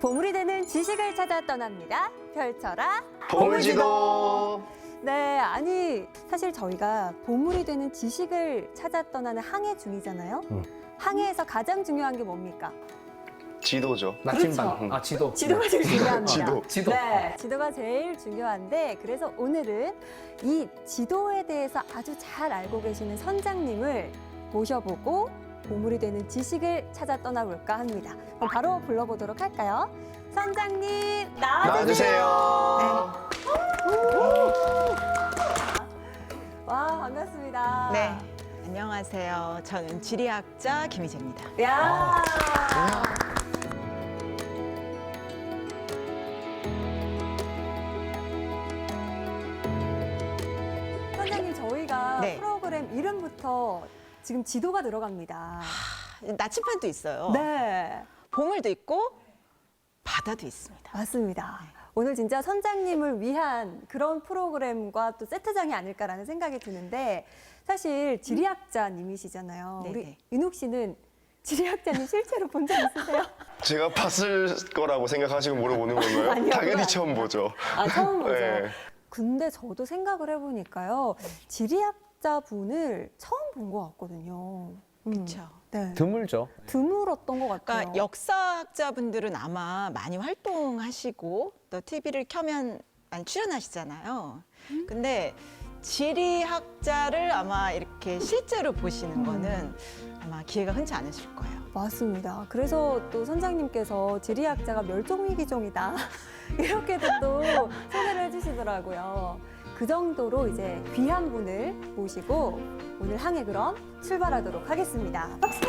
보물이 되는 지식을 찾아 떠납니다. 펼쳐라 보물지도. 네, 아니 사실 저희가 보물이 되는 지식을 찾아 떠나는 항해 중이잖아요. 항해에서 가장 중요한 게 뭡니까? 지도죠. 나침반. 그렇죠. 아, 지도. 지도가 제일 중요합니다. 지도. 네, 지도가 제일 중요한데 그래서 오늘은 이 지도에 대해서 아주 잘 알고 계시는 선장님을 모셔보고 보물이 되는 지식을 찾아 떠나볼까 합니다. 그럼 바로 불러보도록 할까요? 선장님 나와주세요. 나와주세요. 와, 반갑습니다. 네, 안녕하세요. 저는 지리학자 김희재입니다. 야. 선장님, 저희가 네. 프로그램 이름부터 지금 지도가 들어갑니다. 나침반도 있어요. 네, 보물도 있고 바다도 있습니다. 맞습니다. 오늘 진짜 선장님을 위한 그런 프로그램과 또 세트장이 아닐까라는 생각이 드는데 사실 지리학자님이시잖아요. 네네. 우리 윤욱 씨는 지리학자님 실제로 본 적 있으세요? 제가 봤을 거라고 생각하시고 물어보는 건가요? 아니요, 당연히 그건 처음 보죠. 아, 처음 보죠. 네. 근데 저도 생각을 해보니까요. 지리학자 분을 처음 본 것 같거든요. 그렇죠. 네. 드물죠. 드물었던 것 같아요. 그러니까 역사학자분들은 아마 많이 활동하시고 또 TV를 켜면 많이 출연하시잖아요. 근데 지리학자를 아마 이렇게 실제로 보시는 거는 아마 기회가 흔치 않으실 거예요. 맞습니다. 그래서 또 선장님께서 지리학자가 멸종위기종이다. 이렇게도 또 소개를 해주시더라고요. 그 정도로 이제 귀한 분을 모시고 오늘 항해 그럼 출발하도록 하겠습니다. 박수!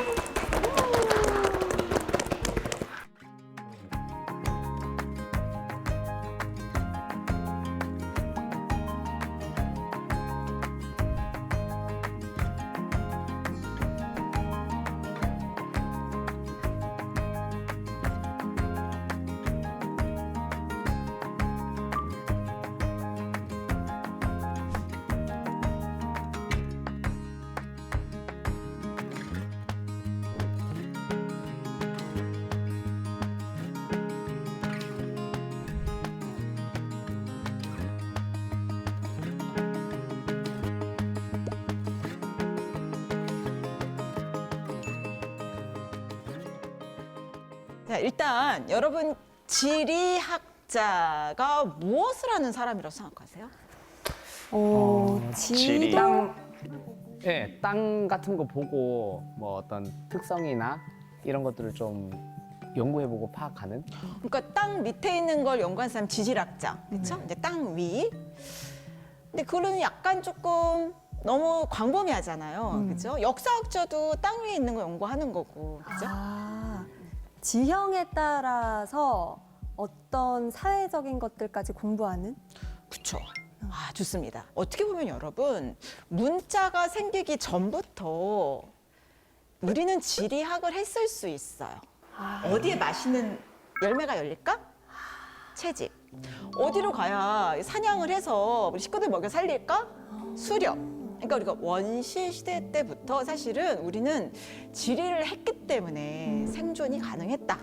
자, 일단 여러분 지리학자가 무엇을 하는 사람이라고 생각하세요? 지리. 예, 땅 같은 거 보고 뭐 어떤 특성이나 이런 것들을 좀 연구해보고 파악하는. 그러니까 땅 밑에 있는 걸 연구하는 사람 지질학자, 그렇죠? 이제 땅 위. 근데 그거는 약간 조금 너무 광범위하잖아요, 그렇죠? 역사학자도 땅 위에 있는 거 연구하는 거고, 그렇죠? 아, 지형에 따라서 어떤 사회적인 것들까지 공부하는? 그렇죠. 아, 좋습니다. 어떻게 보면 여러분 문자가 생기기 전부터 우리는 지리학을 했을 수 있어요. 어디에 맛있는 열매가 열릴까? 채집. 어디로 가야 사냥을 해서 우리 식구들 먹여 살릴까? 수렵. 그러니까 우리가 원시 시대 때부터 사실은 우리는 지리를 했기 때문에 생존이 가능했다.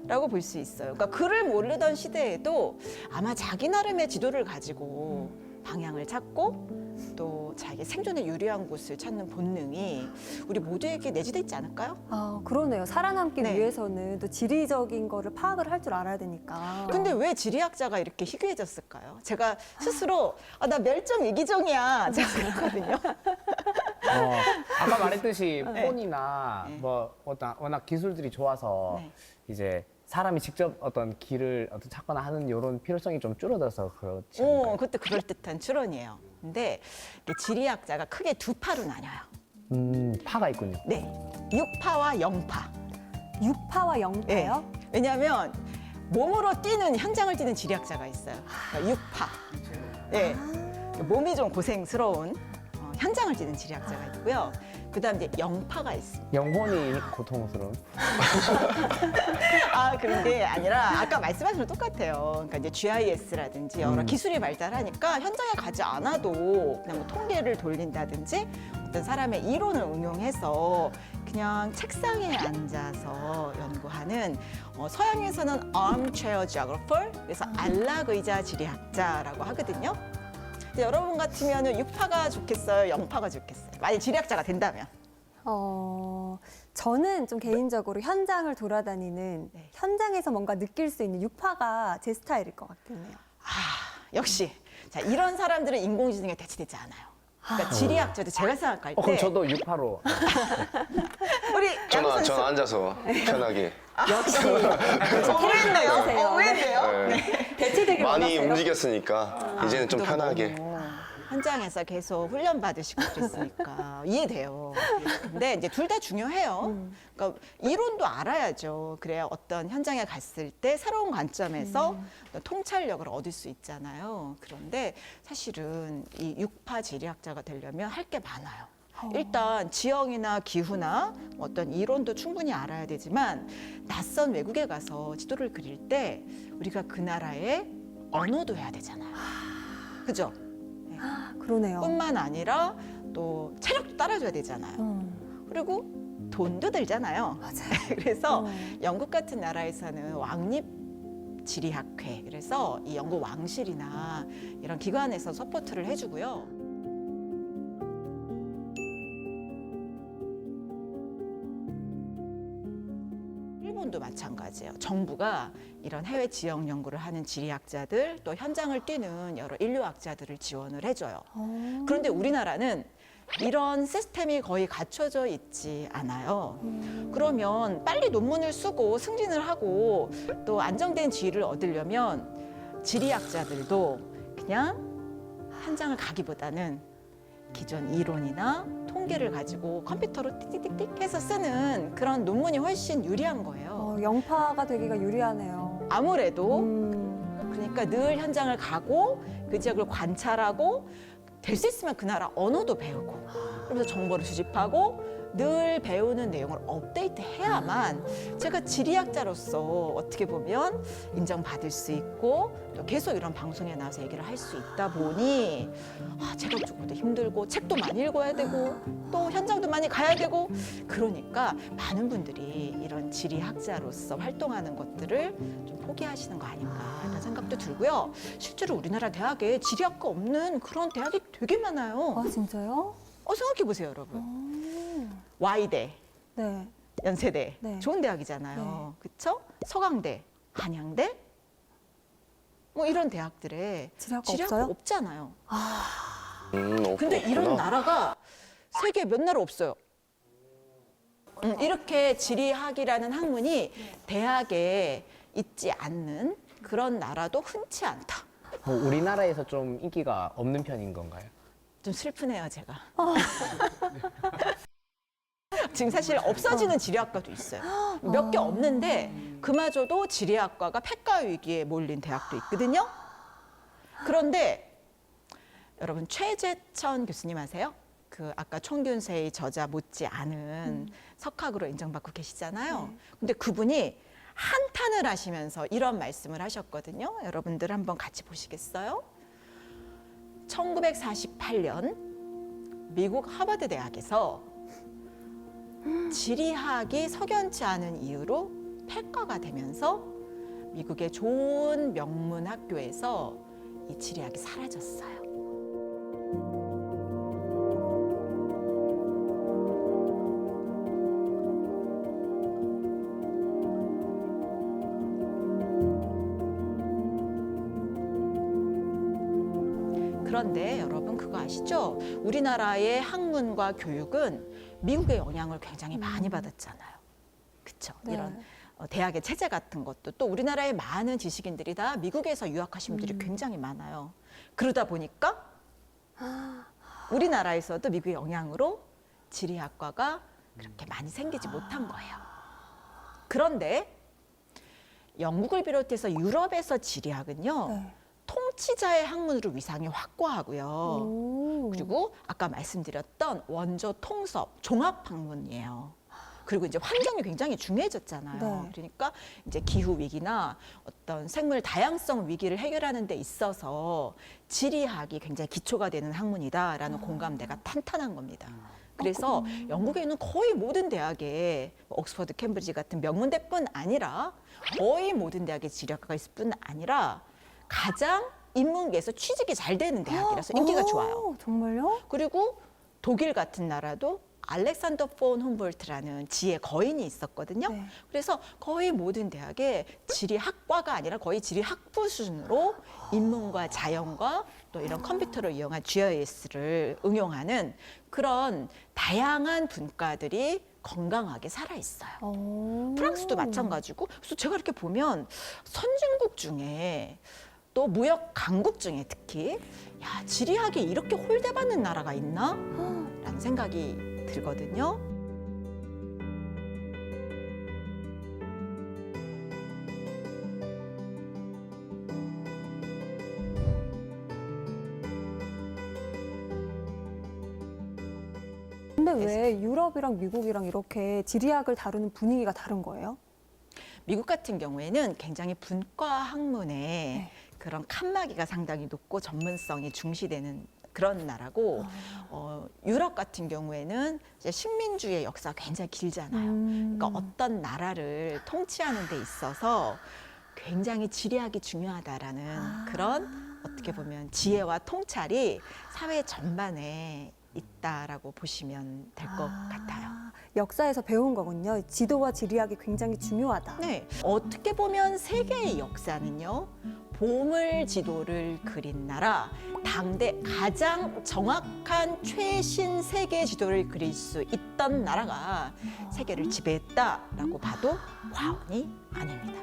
라고 볼 수 있어요. 그러니까 글을 모르던 시대에도 아마 자기 나름의 지도를 가지고 방향을 찾고 또 자기 생존에 유리한 곳을 찾는 본능이 우리 모두에게 내재돼 있지 않을까요? 아, 그러네요. 살아남기 네. 위해서는 또 지리적인 거를 파악을 할 줄 알아야 되니까. 근데 왜 지리학자가 이렇게 희귀해졌을까요? 제가 스스로 나 멸종 위기종이야 생각했거든요. 아까 말했듯이 네. 폰이나 네. 뭐 워낙 기술들이 좋아서 네. 이제 사람이 직접 어떤 길을 찾거나 하는 이런 필요성이 좀 줄어들어서 그렇지 않을까요? 그것도 그럴듯한 추론이에요. 근데 이 지리학자가 크게 두 파로 나뉘어요. 파가 있군요. 네, 육파와 영파. 육파와 영파요? 왜냐하면 몸으로 뛰는 현장을 뛰는 지리학자가 있어요. 그러니까 육파. 네, 몸이 좀 고생스러운 현장을 뛰는 지리학자가 있고요. 그다음 이제 영파가 있습니다. 영혼이 고통스러운. 그런 게 아니라 아까 말씀하신 거 똑같아요. 그러니까 이제 GIS라든지 여러 기술이 발달하니까 현장에 가지 않아도 그냥 뭐 통계를 돌린다든지 어떤 사람의 이론을 응용해서 그냥 책상에 앉아서 연구하는 서양에서는 armchair geographer, 그래서 안락의자 지리학자라고 하거든요. 근데 여러분 같으면 6파가 좋겠어요? 0파가 좋겠어요? 만약 지리학자가 된다면? 저는 좀 개인적으로 현장을 돌아다니는 네. 현장에서 뭔가 느낄 수 있는 육파가 제 스타일일 것 같네요. 역시. 자, 이런 사람들은 인공지능에 대체되지 않아요. 그러니까 지리학자도 제가 생각할 때 그럼 저도 6파로. 우리 양 선수 저는 앉아서 편하게 역시 오해했네요. 오해했네요. 네. 대체되길 많이 원하세요? 움직였으니까 이제는 좀 그동안 편하게. 너무 현장에서 계속 훈련 받으시고 그랬으니까 이해돼요. 근데 이제 둘 다 중요해요. 그러니까 이론도 알아야죠. 그래야 어떤 현장에 갔을 때 새로운 관점에서 어떤 통찰력을 얻을 수 있잖아요. 그런데 사실은 이 6파 지리학자가 되려면 할 게 많아요. 일단 지형이나 기후나 어떤 이론도 충분히 알아야 되지만 낯선 외국에 가서 지도를 그릴 때 우리가 그 나라의 언어도 해야 되잖아요. 그죠? 그러네요. 뿐만 아니라 또 체력도 따라줘야 되잖아요. 그리고 돈도 들잖아요. 맞아요. 그래서 영국 같은 나라에서는 왕립 지리학회, 그래서 이 영국 왕실이나 이런 기관에서 서포트를 해주고요. 일본도 마찬가지예요. 정부가 이런 해외 지역 연구를 하는 지리학자들, 또 현장을 뛰는 여러 인류학자들을 지원을 해줘요. 그런데 우리나라는 이런 시스템이 거의 갖춰져 있지 않아요. 그러면 빨리 논문을 쓰고 승진을 하고 또 안정된 지위를 얻으려면 지리학자들도 그냥 현장을 가기보다는 기존 이론이나 통계를 가지고 컴퓨터로 띡띡띡 해서 쓰는 그런 논문이 훨씬 유리한 거예요. 영파가 되기가 유리하네요. 아무래도 그러니까 늘 현장을 가고 그 지역을 관찰하고 될 수 있으면 그 나라 언어도 배우고 그러면서 정보를 수집하고 늘 배우는 내용을 업데이트해야만 제가 지리학자로서 어떻게 보면 인정받을 수 있고 또 계속 이런 방송에 나와서 얘기를 할 수 있다 보니 체력적으로도 힘들고 책도 많이 읽어야 되고 또 현장도 많이 가야 되고 그러니까 많은 분들이 이런 지리학자로서 활동하는 것들을 좀 포기하시는 거 아닌가 하는 생각도 들고요. 실제로 우리나라 대학에 지리학과 없는 그런 대학이 되게 많아요. 아, 진짜요? 생각해 보세요, 여러분. Y대, 네. 연세대, 네. 좋은 대학이잖아요. 그렇죠? 서강대, 한양대, 뭐 이런 대학들에 지리학과 지리학과 없어요? 없잖아요. 없구나. 근데 이런 나라가 세계에 몇 나라 없어요. 이렇게 지리학이라는 학문이 대학에 있지 않는 그런 나라도 흔치 않다. 뭐 우리나라에서 좀 인기가 없는 편인 건가요? 좀 슬프네요, 제가. 지금 사실 없어지는 지리학과도 있어요. 몇 개 없는데 그마저도 지리학과가 폐과 위기에 몰린 대학도 있거든요. 그런데 여러분 최재천 교수님 아세요? 그 아까 총균세의 저자 못지 않은 석학으로 인정받고 계시잖아요. 근데 그분이 한탄을 하시면서 이런 말씀을 하셨거든요. 여러분들 한번 같이 보시겠어요? 1948년 미국 하버드 대학에서 지리학이 석연치 않은 이유로 폐과가 되면서 미국의 좋은 명문 학교에서 이 지리학이 사라졌어요. 그런데 여러분 그거 아시죠? 우리나라의 학문과 교육은 미국의 영향을 굉장히 많이 받았잖아요. 그렇죠? 네. 이런 대학의 체제 같은 것도 또 우리나라의 많은 지식인들이 다 미국에서 유학하신 분들이 굉장히 많아요. 그러다 보니까 우리나라에서도 미국의 영향으로 지리학과가 그렇게 많이 생기지 못한 거예요. 그런데 영국을 비롯해서 유럽에서 지리학은요. 네. 통치자의 학문으로 위상이 확고하고요. 오. 그리고 아까 말씀드렸던 원조 통섭 종합 학문이에요. 그리고 이제 환경이 굉장히 중요해졌잖아요. 네. 그러니까 이제 기후 위기나 어떤 생물 다양성 위기를 해결하는 데 있어서 지리학이 굉장히 기초가 되는 학문이다라는 공감대가 탄탄한 겁니다. 그래서 영국에 있는 거의 모든 대학에 옥스퍼드, 캠브리지 같은 명문대뿐 아니라 거의 모든 대학에 지리학과가 있을 뿐 아니라 가장 인문계에서 취직이 잘 되는 대학이라서 인기가 좋아요. 정말요? 그리고 독일 같은 나라도 알렉산더 폰 훔볼트라는 지혜 거인이 있었거든요. 네. 그래서 거의 모든 대학에 지리학과가 아니라 거의 지리학부 수준으로 인문과 자연과 또 이런 컴퓨터를 이용한 GIS를 응용하는 그런 다양한 분과들이 건강하게 살아 있어요. 프랑스도 마찬가지고. 그래서 제가 이렇게 보면 선진국 중에 또 무역 강국 중에 특히 야, 지리학이 이렇게 홀대받는 나라가 있나? 라는 생각이 들거든요. 근데 왜 유럽이랑 미국이랑 이렇게 지리학을 다루는 분위기가 다른 거예요? 미국 같은 경우에는 굉장히 분과 학문에 그런 칸막이가 상당히 높고 전문성이 중시되는 그런 나라고 유럽 같은 경우에는 이제 식민주의 역사가 굉장히 길잖아요. 그러니까 어떤 나라를 통치하는 데 있어서 굉장히 지리학이 중요하다라는 그런 어떻게 보면 지혜와 통찰이 사회 전반에 있다라고 보시면 될 것 같아요. 역사에서 배운 거군요. 지도와 지리학이 굉장히 중요하다. 네, 어떻게 보면 세계의 역사는요. 보물 지도를 그린 나라, 당대 가장 정확한 최신 세계 지도를 그릴 수 있던 나라가 세계를 지배했다라고 봐도 과언이 아닙니다.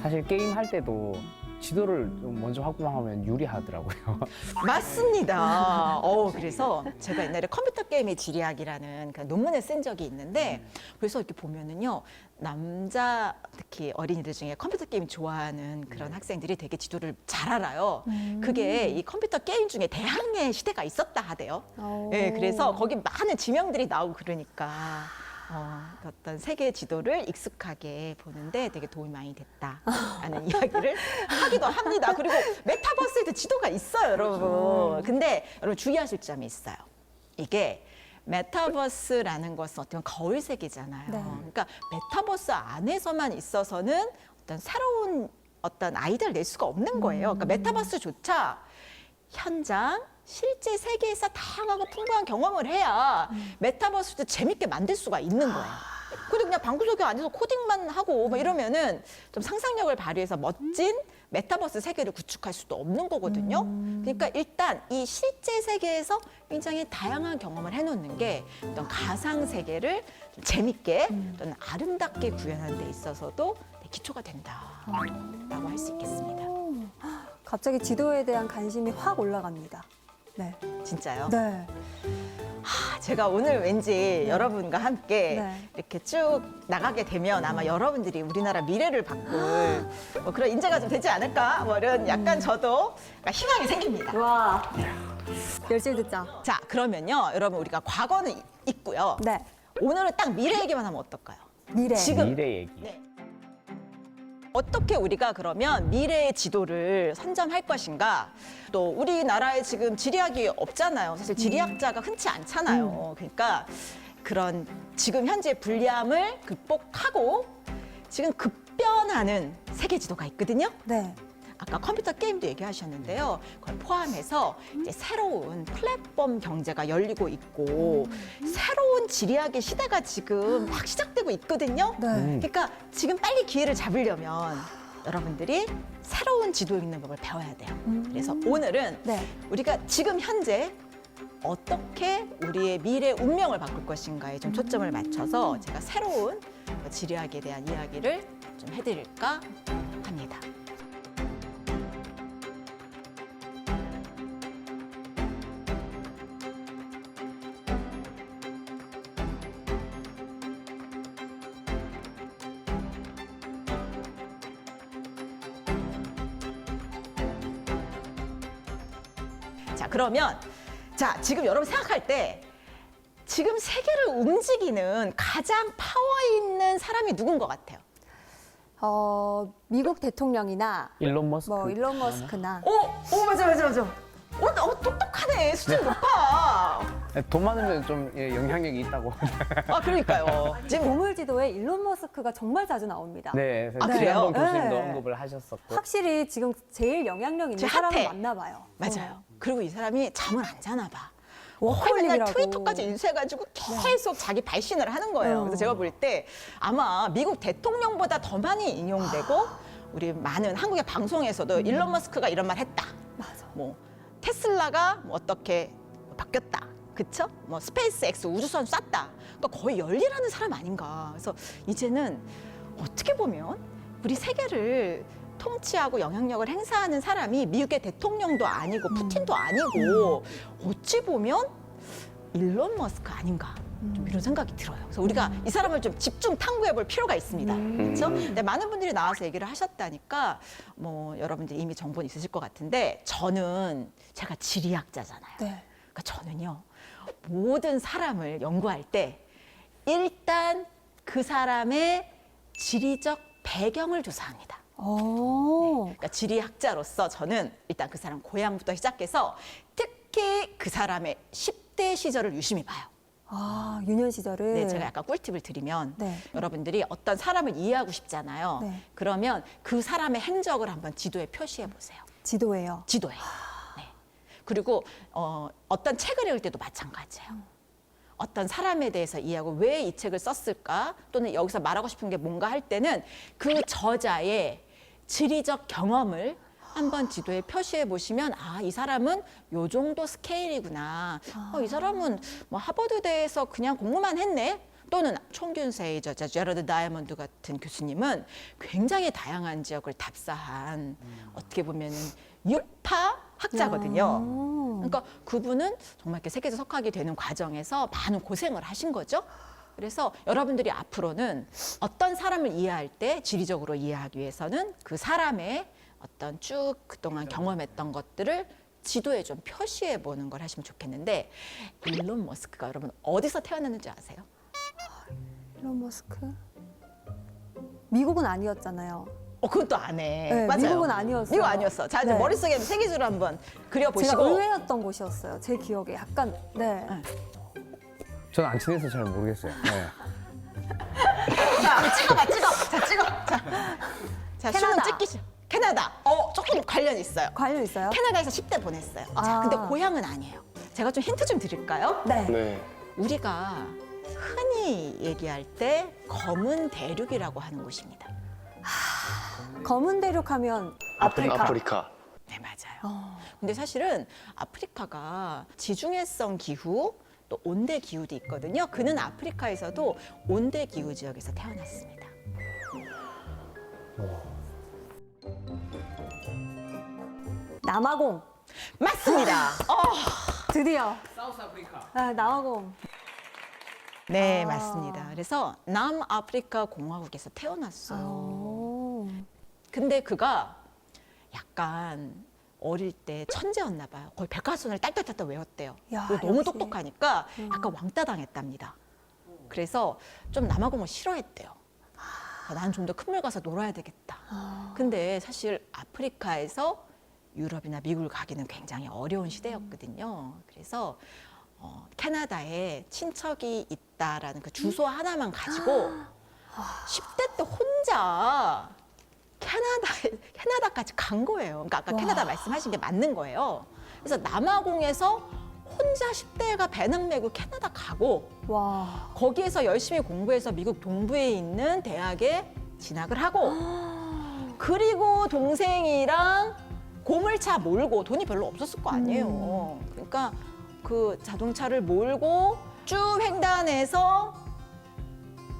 사실 게임 할 때도 지도를 좀 먼저 확보하면 유리하더라고요. 맞습니다. 그래서 제가 옛날에 컴퓨터 게임의 지리학이라는 그 논문을 쓴 적이 있는데 그래서 이렇게 보면은요. 남자 특히 어린이들 중에 컴퓨터 게임 좋아하는 그런 학생들이 되게 지도를 잘 알아요. 그게 이 컴퓨터 게임 중에 대항해 시대가 있었다 하대요. 네, 그래서 거기 많은 지명들이 나오고 그러니까 어떤 세계 지도를 익숙하게 보는데 되게 도움이 많이 됐다라는 이야기를 하기도 합니다. 그리고 메타버스에도 지도가 있어요, 여러분. 근데 여러분 주의하실 점이 있어요. 이게 메타버스라는 것은 어떤 거울 세계잖아요. 네. 그러니까 메타버스 안에서만 있어서는 어떤 새로운 어떤 아이디어를 낼 수가 없는 거예요. 그러니까 메타버스조차 현장 실제 세계에서 다양하고 풍부한 경험을 해야 메타버스도 재밌게 만들 수가 있는 거예요. 그리고 그냥 방구석에 앉아서 코딩만 하고 막 이러면은 좀 상상력을 발휘해서 멋진 메타버스 세계를 구축할 수도 없는 거거든요. 그러니까 일단 이 실제 세계에서 굉장히 다양한 경험을 해놓는 게 어떤 가상 세계를 좀 재밌게 또는 아름답게 구현하는 데 있어서도 기초가 된다라고 할 수 있겠습니다. 갑자기 지도에 대한 관심이 확 올라갑니다. 네. 진짜요? 네. 제가 오늘 왠지 여러분과 함께 네. 이렇게 쭉 나가게 되면 아마 여러분들이 우리나라 미래를 바꿀 뭐 그런 인재가 좀 되지 않을까? 뭐 이런 약간 저도 희망이 생깁니다. 와. 열심히 듣자. 자, 그러면요. 여러분 우리가 과거는 있고요. 네. 오늘은 딱 미래 얘기만 하면 어떨까요? 미래. 지금. 미래 얘기. 네. 어떻게 우리가 그러면 미래의 지도를 선점할 것인가? 또 우리나라에 지금 지리학이 없잖아요. 사실 지리학자가 흔치 않잖아요. 그러니까 그런 지금 현재 불리함을 극복하고 지금 급변하는 세계 지도가 있거든요. 네. 아까 컴퓨터 게임도 얘기하셨는데요. 그걸 포함해서 이제 새로운 플랫폼 경제가 열리고 있고 새로운 지리학의 시대가 지금 막 시작되고 있거든요. 네. 그러니까 지금 빨리 기회를 잡으려면 여러분들이 새로운 지도 읽는 법을 배워야 돼요. 그래서 오늘은 네. 우리가 지금 현재 어떻게 우리의 미래 운명을 바꿀 것인가에 좀 초점을 맞춰서 제가 새로운 지리학에 대한 이야기를 좀 해드릴까 합니다. 자, 그러면 지금 여러분 생각할 때 지금 세계를 움직이는 가장 파워 있는 사람이 누군 것 같아요? 미국 대통령이나 일론 머스크. 뭐 일론 머스크나 맞아. 똑똑하다. 똑똑하네. 수준 높아. 돈 많으면 좀 영향력이 있다고. 아, 그러니까요. 지금 보물 지도에 일론 머스크가 정말 자주 나옵니다. 네, 아, 그래요? 지난번 교수님도 네. 언급을 하셨었고. 확실히 지금 제일 영향력 있는 제일 사람을 핫해. 맞나 봐요. 맞아요. 그리고 이 사람이 잠을 안 자나 봐. 맨날 워커홀릭이라고. 트위터까지 인수해가지고 계속 자기 발신을 하는 거예요. 그래서 제가 볼 때 아마 미국 대통령보다 더 많이 인용되고 우리 많은 한국의 방송에서도 일론 머스크가 이런 말 했다. 맞아. 뭐 테슬라가 뭐 어떻게 바뀌었다. 그쵸? 뭐 스페이스 X 우주선 쐈다. 그러니까 거의 열일하는 사람 아닌가. 그래서 이제는 어떻게 보면 우리 세계를 통치하고 영향력을 행사하는 사람이 미국의 대통령도 아니고 푸틴도 아니고 어찌 보면 일론 머스크 아닌가. 좀 이런 생각이 들어요. 그래서 우리가 이 사람을 좀 집중 탐구해 볼 필요가 있습니다. 그렇죠? 근데 많은 분들이 나와서 얘기를 하셨다니까 뭐 여러분들이 이미 정보는 있으실 것 같은데 저는 제가 지리학자잖아요. 네. 그러니까 저는요 모든 사람을 연구할 때 일단 그 사람의 지리적 배경을 조사합니다. 그러니까 지리학자로서 저는 일단 그 사람 고향부터 시작해서 특히 그 사람의 10대 시절을 유심히 봐요. 아, 유년 시절을. 네, 제가 약간 꿀팁을 드리면 네. 여러분들이 어떤 사람을 이해하고 싶잖아요. 네. 그러면 그 사람의 행적을 한번 지도에 표시해 보세요. 지도예요. 지도에. 네. 그리고 어떤 책을 읽을 때도 마찬가지예요. 어떤 사람에 대해서 이해하고 왜 이 책을 썼을까 또는 여기서 말하고 싶은 게 뭔가 할 때는 그 저자의 지리적 경험을 한번 지도에 표시해 보시면 아, 이 사람은 요 정도 스케일이구나. 이 사람은 뭐 하버드대에서 그냥 공부만 했네. 또는 총균세이 제러드 다이아몬드 같은 교수님은 굉장히 다양한 지역을 답사한 어떻게 보면은 율파 학자거든요. 그러니까 그분은 정말 이렇게 세계적 석학이 되는 과정에서 많은 고생을 하신 거죠. 그래서 여러분들이 앞으로는 어떤 사람을 이해할 때 지리적으로 이해하기 위해서는 그 사람의 어떤 쭉 그동안 경험했던 것들을 지도에 좀 표시해 보는 걸 하시면 좋겠는데 일론 머스크가 여러분 어디서 태어났는지 아세요? 일론 머스크? 미국은 아니었잖아요. 그건 또 안 해. 네, 맞아요. 미국은 아니었어요. 미국 아니었어. 자, 이제 네. 머릿속에 세계지로 한번 그려보시고. 제가 의외였던 곳이었어요. 제 기억에 약간 네. 저는 안 친해서 잘 모르겠어요. 네. 자, 찍어봐, 찍어. 자, 찍어. 자, 캐나다. 수능 찍기 시작. 캐나다. 조금 관련 있어요. 관련 있어요? 캐나다에서 10대 보냈어요. 자, 아. 근데 고향은 아니에요. 제가 좀 힌트 좀 드릴까요? 네. 네. 우리가 흔히 얘기할 때 검은 대륙이라고 하는 곳입니다. 검은 대륙하면 아프리카. 아프리카. 네, 맞아요. 근데 사실은 아프리카가 지중해성 기후 또 온대 기후도 있거든요. 그는 아프리카에서도 온대 기후 지역에서 태어났습니다. 남아공. 맞습니다. 드디어. 사우스 아프리카. 아, 남아공. 네, 아. 맞습니다. 그래서 남아프리카 공화국에서 태어났어요. 오. 근데 그가 약간 어릴 때 천재였나 봐요. 거의 백과사전을 딸딸딸딸 외웠대요. 야, 그리고 너무 역시. 똑똑하니까 약간 왕따 당했답니다. 그래서 좀 남아공을 싫어했대요. 난 좀 더 큰 물 가서 놀아야 되겠다. 근데 사실 아프리카에서 유럽이나 미국을 가기는 굉장히 어려운 시대였거든요. 그래서 캐나다에 친척이 있다라는 그 주소 하나만 가지고 10대 때 혼자 캐나다까지 간 거예요. 그러니까 아까 캐나다 말씀하신 게 맞는 거예요. 그래서 남아공에서 혼자 10대가 배낭 메고 캐나다 가고 와. 거기에서 열심히 공부해서 미국 동부에 있는 대학에 진학을 하고 그리고 동생이랑 고물차 몰고 돈이 별로 없었을 거 아니에요. 그러니까 그 자동차를 몰고 쭉 횡단해서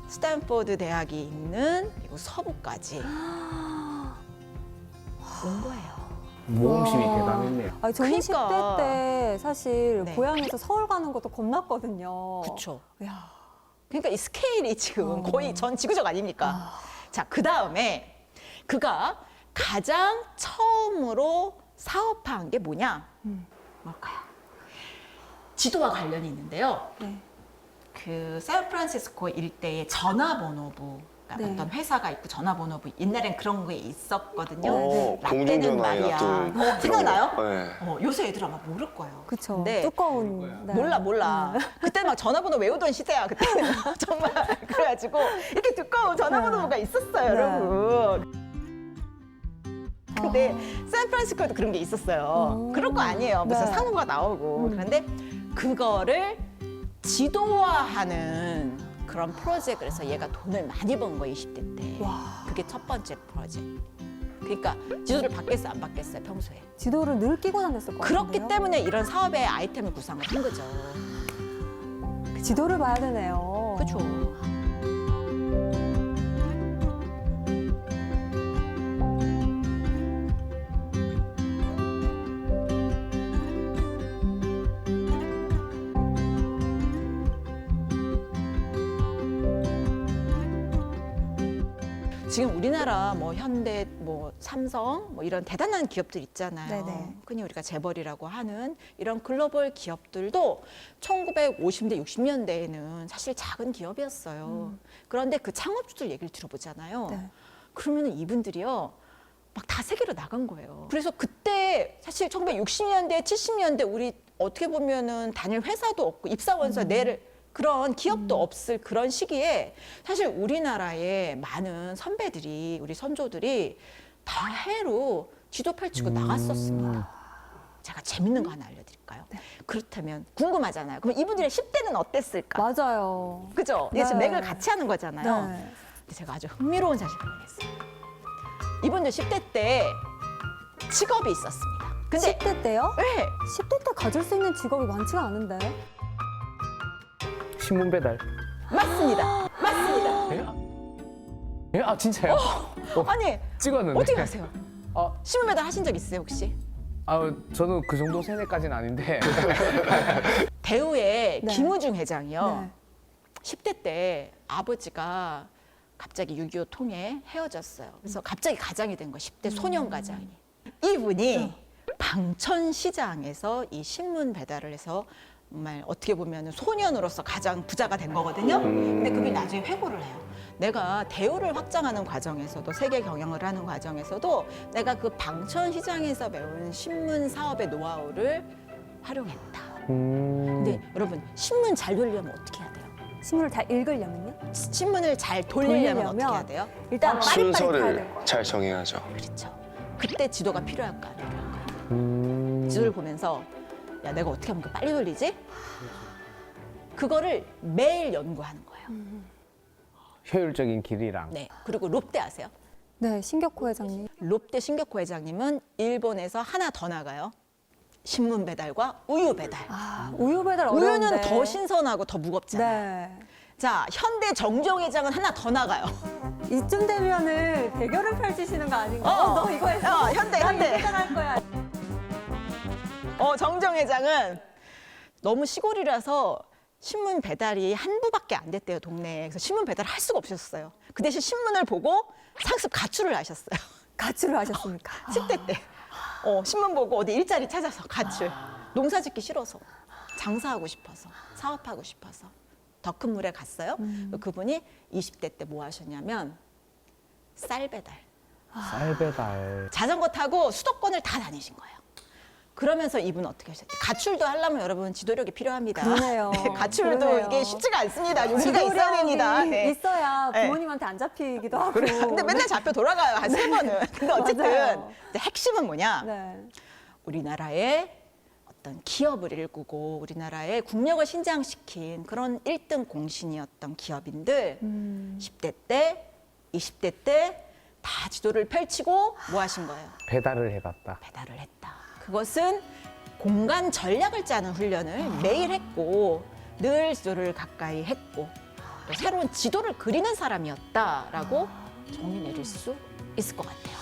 스탠포드 대학이 있는 미국 서부까지 온 거예요. 모험심이 와. 대단했네요. 아니, 저는 그러니까. 10대 때 사실 네. 고향에서 서울 가는 것도 겁났거든요. 그렇죠. 야. 그러니까 이 스케일이 지금 거의 전 지구적 아닙니까? 자, 그 다음에 그가 가장 처음으로 사업한 게 뭐냐? 뭘까요? 지도와 관련이 있는데요. 네. 그 샌프란시스코 일대의 전화번호부 네. 어떤 회사가 있고 전화번호 옛날엔 그런 게 있었거든요. 어, 라떼는 공중전화나 말이야. 또 생각나요? 네. 요새 애들 아마 모를 거예요. 그쵸. 근데 두꺼운. 네. 몰라. 그때 막 전화번호 외우던 시대야. 그때는 정말 그래가지고 이렇게 두꺼운 전화번호가 있었어요, 여러분. 근데 샌프란시스코에도 그런 게 있었어요. 그런 거 아니에요. 무슨 네. 상호가 나오고. 그런데 그거를 지도화하는 그런 프로젝트를 해서 얘가 돈을 많이 번 거예요, 20대 때. 와. 그게 첫 번째 프로젝트. 그러니까 지도를 받겠어요, 안 받겠어요, 평소에. 지도를 늘 끼고 다녔을 것 같아요. 그렇기 때문에 이런 사업의 아이템을 구상을 한 거죠. 지도를 봐야 되네요. 그렇죠. 지금 우리나라 뭐 현대, 뭐 삼성, 뭐 이런 대단한 기업들 있잖아요. 네네. 흔히 우리가 재벌이라고 하는 이런 글로벌 기업들도 1950대, 60년대에는 사실 작은 기업이었어요. 그런데 그 창업주들 얘기를 들어보잖아요. 네. 그러면 이분들이요, 막 다 세계로 나간 거예요. 그래서 그때 사실 1960년대, 70년대 우리 어떻게 보면은 다닐 회사도 없고 입사원서 내를 그런 기업도 없을 그런 시기에 사실 우리나라의 많은 선배들이, 우리 선조들이 다 해외로 지도 펼치고 나갔었습니다. 제가 재밌는 거 하나 알려드릴까요? 그렇다면 궁금하잖아요. 그럼 이분들의 10대는 어땠을까? 맞아요. 그죠? 이게 지금 네. 맥을 같이 하는 거잖아요. 네. 근데 제가 아주 흥미로운 사실을 발견했어요. 이분들 10대 때 직업이 있었습니다. 근데 10대 때요? 네, 10대 때 가질 수 있는 직업이 많지가 않은데. 신문 배달. 맞습니다. 맞습니다. 예? 아 진짜요? 아니, 찍었는데. 어떻게 아세요? 아, 신문 배달 하신 적 있어요, 혹시? 저는 그 정도 세대까지는 아닌데. 대우의 네. 김우중 회장이요. 네. 10대 때 아버지가 갑자기 6.25 통해 헤어졌어요. 그래서 갑자기 가장이 된 거예요. 10대 소년 가장이. 이분이 방천시장에서 이 신문 배달을 해서 정말 어떻게 보면 소년으로서 가장 부자가 된 거거든요. 근데 그분이 나중에 회고를 해요. 내가 대우를 확장하는 과정에서도 세계 경영을 하는 과정에서도 내가 그 방천시장에서 배운 신문 사업의 노하우를 활용했다. 근데 여러분 신문 잘 돌리려면 어떻게 해야 돼요? 신문을 다 읽으려면요? 신문을 잘 돌리려면 어떻게 해야 돼요? 일단 빠릿빠릿 해야 순서를 될 거예요. 잘 정해야죠. 그렇죠. 그때 지도가 필요할까 안 필요할까요? 지도를 보면서 야 내가 어떻게 하면 그 빨리 돌리지? 그거를 매일 연구하는 거예요. 효율적인 길이랑. 네. 그리고 롯데 아세요? 네, 신격호 회장님. 롯데 신격호 회장님은 일본에서 하나 더 나가요. 신문 배달과 우유 배달. 아, 우유 배달 어려운데. 우유는 더 신선하고 더 무겁잖아요. 네. 자, 현대 정정 회장은 하나 더 나가요. 이쯤 되면은 대결을 펼치시는 거 아닌가? 너 이거 했어. 현대, 나 현대. 이거 따라할 거야. 정정 회장은 너무 시골이라서 신문 배달이 한 부밖에 안 됐대요, 동네에. 그래서 신문 배달을 할 수가 없었어요. 그 대신 신문을 보고 상습 가출을 하셨어요. 가출을 하셨습니까? 10대 때. 신문 보고 어디 일자리 찾아서 가출. 농사 짓기 싫어서. 장사하고 싶어서. 사업하고 싶어서. 더 큰 물에 갔어요. 그분이 20대 때 뭐 하셨냐면 쌀 배달. 쌀 배달. 자전거 타고 수도권을 다 다니신 거예요. 그러면서 이분 어떻게 하셨죠? 가출도 하려면 여러분 지도력이 필요합니다. 그러네요. 네, 가출도 그러네요. 이게 쉽지가 않습니다. 용기가 있어야 됩니다. 네. 있어야 네. 부모님한테 안 잡히기도 하고. 그래요. 근데 맨날 잡혀 돌아가요. 한 3번은. 근데 어쨌든 맞아요. 이제 핵심은 뭐냐? 네. 우리나라의 어떤 기업을 일구고 우리나라의 국력을 신장시킨 그런 1등 공신이었던 기업인들 10대 때, 20대 때 다 지도를 펼치고 뭐 하신 거예요? 배달을 해봤다. 배달을 했다. 그것은 공간 전략을 짜는 훈련을 매일 했고 늘 지도를 가까이 했고 또 새로운 지도를 그리는 사람이었다라고 정의 내릴 수 있을 것 같아요.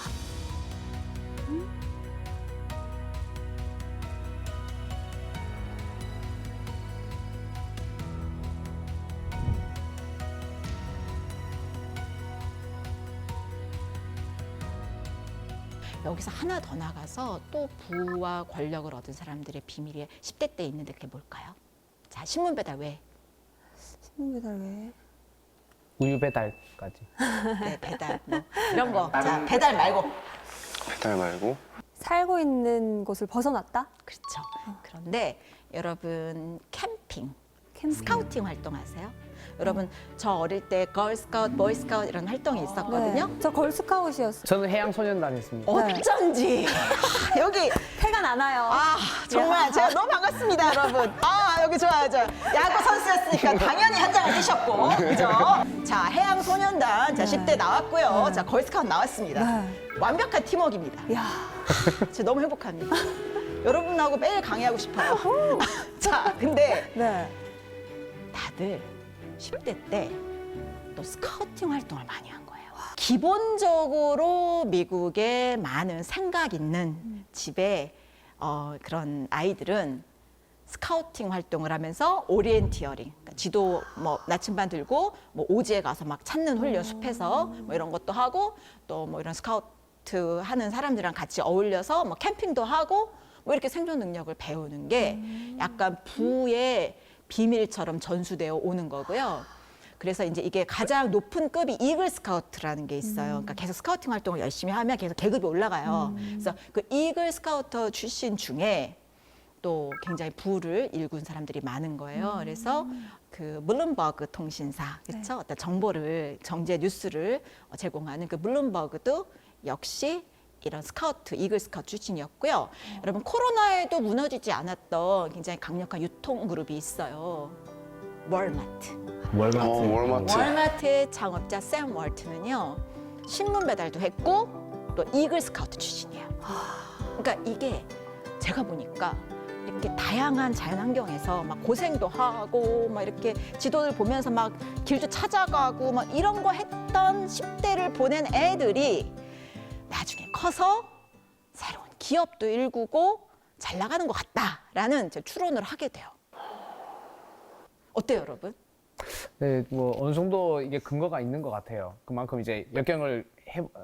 여기서 하나 더 나가서 또 부와 권력을 얻은 사람들의 비밀이 10대 때 있는데 그게 뭘까요? 자, 신문 배달 왜? 신문 배달 왜? 우유 배달까지. 네, 배달 뭐 이런 거. 자, 배달 말고. 배달 말고. 살고 있는 곳을 벗어났다? 그렇죠. 그런데 여러분 캠핑, 캠핑. 스카우팅 활동하세요? 여러분 저 어릴 때 걸스카우트, 보이스카우트 이런 활동이 있었거든요. 네, 저 걸스카웃이었어요. 저는 해양소년단 했습니다. 어쩐지 여기 태가 나나요? 정말 제가 너무 반갑습니다, 여러분. 여기 좋아요, 저 야구 선수였으니까 당연히 한 장을 뛰셨고, 그죠? 자, 해양소년단 자 10대 나왔고요. 자, 걸스카우트 나왔습니다. 네. 완벽한 팀워크입니다. 야, 저 너무 행복합니다. 여러분하고 매일 강의하고 싶어요. 자, 근데 네. 다들 10대 때 또 스카우팅 활동을 많이 한 거예요. 기본적으로 미국의 많은 생각 있는 집에 그런 아이들은 스카우팅 활동을 하면서 오리엔티어링, 그러니까 지도 뭐 나침반 들고 뭐 오지에 가서 막 찾는 훈련 숲에서 뭐 이런 것도 하고 또 뭐 이런 스카우트 하는 사람들이랑 같이 어울려서 뭐 캠핑도 하고 뭐 이렇게 생존 능력을 배우는 게 약간 부의 비밀처럼 전수되어 오는 거고요. 그래서 이제 이게 가장 높은 급이 이글 스카우트라는 게 있어요. 그러니까 계속 스카우팅 활동을 열심히 하면 계속 계급이 올라가요. 그래서 그 이글 스카우터 출신 중에 또 굉장히 부를 일군 사람들이 많은 거예요. 그래서 그 블룸버그 통신사, 그렇죠? 어떤 정보를 정제 뉴스를 제공하는 그 블룸버그도 역시 이런 스카우트, 이글 스카우트 출신이었고요. 여러분 코로나에도 무너지지 않았던 굉장히 강력한 유통 그룹이 있어요. 월마트. 월마트. 월마트. 월마트의 창업자 샘 월트는요. 신문 배달도 했고 또 이글 스카우트 출신이에요. 그러니까 이게 제가 보니까 이렇게 다양한 자연 환경에서 막 고생도 하고 막 이렇게 지도를 보면서 막 길도 찾아가고 막 이런 거 했던 10대를 보낸 애들이 나중에 커서 새로운 기업도 일구고 잘 나가는 것 같다라는 제 추론을 하게 돼요. 어때요, 여러분? 네, 뭐 어느 정도 이게 근거가 있는 것 같아요. 그만큼 이제 역경을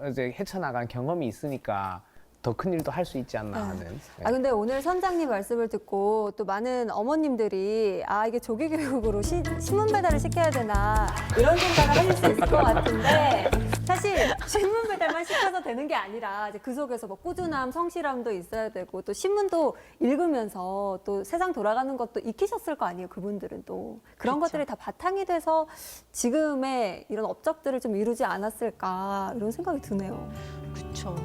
이제 헤쳐나간 경험이 있으니까 더 큰 일도 할 수 있지 않나 하는. 네. 근데 오늘 선장님 말씀을 듣고 또 많은 어머님들이 이게 조기 교육으로 신문 배달을 시켜야 되나 이런 생각을 하실 수 있을 것 같은데 사실 신문 배달만 시켜서 되는 게 아니라 이제 그 속에서 뭐 꾸준함, 성실함도 있어야 되고 또 신문도 읽으면서 또 세상 돌아가는 것도 익히셨을 거 아니에요, 그분들은 또. 그런 그렇죠. 것들이 다 바탕이 돼서 지금의 이런 업적들을 좀 이루지 않았을까 이런 생각이 드네요. 그렇죠.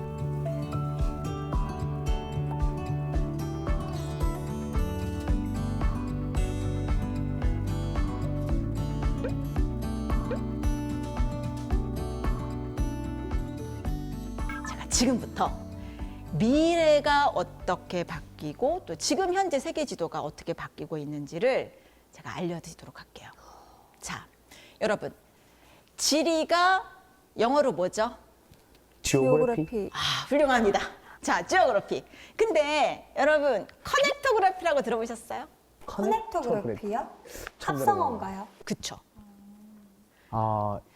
지금부터 미래가 어떻게 바뀌고 또 지금 현재 세계 지도가 어떻게 바뀌고 있는지를 제가 알려드리도록 할게요. 자, 여러분, 지리가 영어로 뭐죠? 지오그래피. 훌륭합니다. 자, 지오그래피. 근데 여러분, 커넥터그래피라고 들어보셨어요? 커넥터그래피요? 처음 합성어인가요? 그쵸.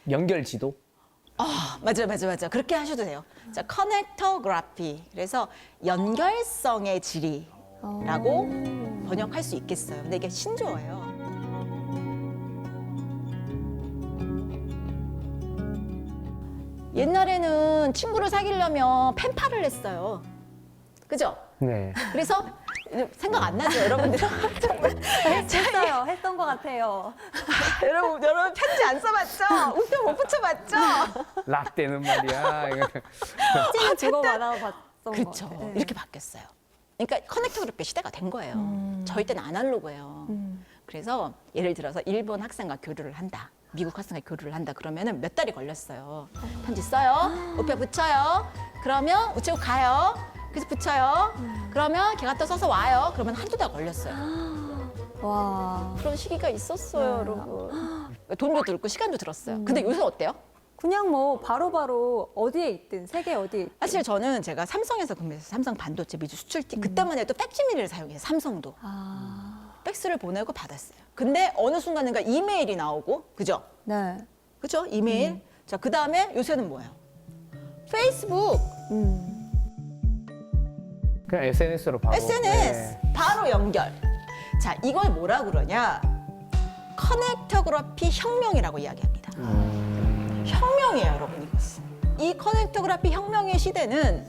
연결 지도. 맞아요. 그렇게 하셔도 돼요. 자, 커넥터그래피. 그래서 연결성의 지리라고 번역할 수 있겠어요. 근데 이게 신조어예요. 옛날에는 친구를 사귀려면 펜팔을 했어요. 그죠? 네. 그래서 생각 안 나죠, 여러분들? 했어요. 했던 것 같아요. 여러분 편지 안 써봤죠? 우표 못 붙여봤죠? 라떼는 말이야. 찐을 주고받아 봤던 것 그렇죠. 같아요. 네. 이렇게 바뀌었어요. 그러니까 커넥터그래피 시대가 된 거예요. 저희 때는 아날로그예요. 그래서 예를 들어서 일본 학생과 교류를 한다. 미국 학생과 교류를 한다. 그러면은 몇 달이 걸렸어요. 편지 써요. 우표 붙여요. 그러면 우체국 가요. 그래서 붙여요. 그러면 걔가 또 써서 와요. 그러면 한두 달 걸렸어요. 와. 그런 시기가 있었어요, 여러분. 돈도 들고 시간도 들었어요. 근데 요새 어때요? 그냥 뭐 바로바로 어디에 있든 세계 어디에 있든. 사실 저는 제가 삼성에서 근무해서 삼성 반도체 미주 수출팀 그때만 해도 팩시밀리를 사용해요. 삼성도. 팩스를 보내고 받았어요. 근데 어느 순간인가 이메일이 나오고, 그죠? 네. 그죠? 이메일. 자, 그 다음에 요새는 뭐예요? 페이스북, 그냥 SNS로 바로. SNS, 네. 바로 연결. 자, 이걸 뭐라 그러냐? 커넥터그래피 혁명이라고 이야기합니다. 혁명이에요, 여러분. 이것은. 이 커넥토그래피 혁명의 시대는